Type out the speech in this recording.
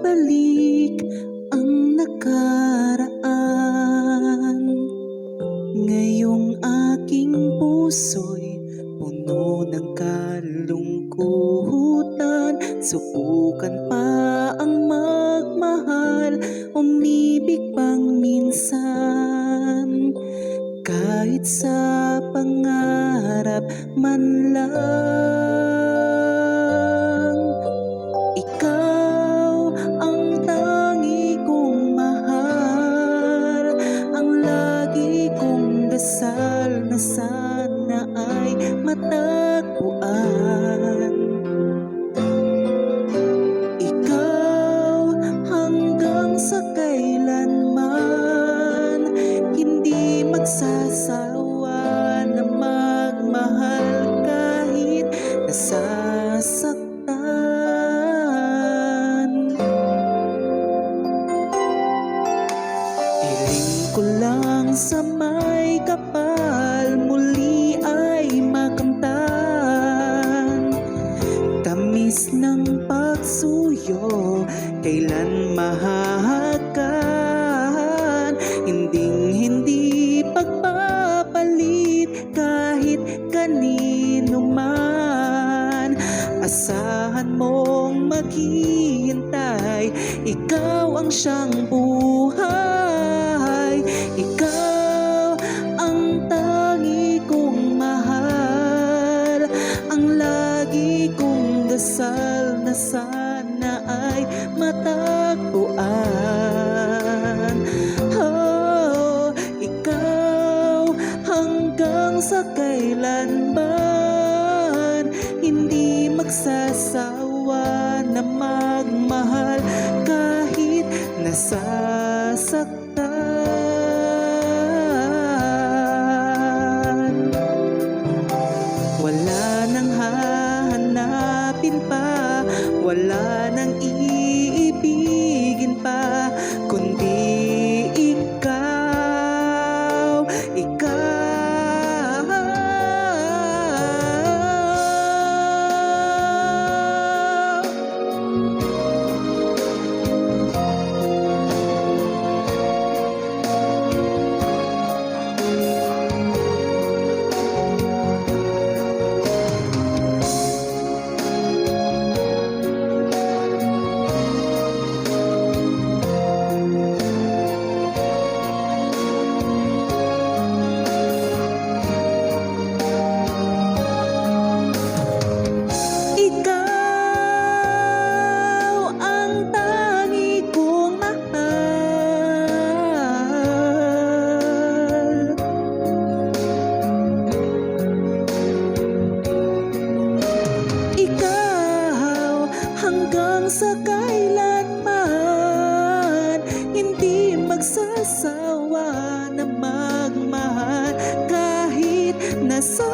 ibalik ang nakaraan. Ngayong aking puso'y puno ng kalungkutan. Subukan pa ang magmahal, umibig pang minsan. Kahit sa pangarap man lang, ikaw ang tangi kong mahal. Ang lagi kong dasal na sana ay matagpuan. Ikaw hanggang sa kailanman, hindi magsasawa na magmahal kahit nasasaktan. Hiling ko lang sa may kapal muli ay makamtan. Tamis ng pagsuyo, kailan mahahagan. Hinding-hindi pagpapalit kahit kanino man. Asahan mong maghihintay, ikaw ang siyang buhay. Ikaw ang tangi kong mahal. Ang lagi kong dasal na sana ay matagpuan. Oh, ikaw hanggang sa kailanman, hindi magsasawa na magmahal kahit nasasaktan. Wala nang hahanapin pa, wala nang iibigin pa, kundi ikaw, ikaw. Hanggang sa kailanman, hindi magsasawa na magmahal kahit nasa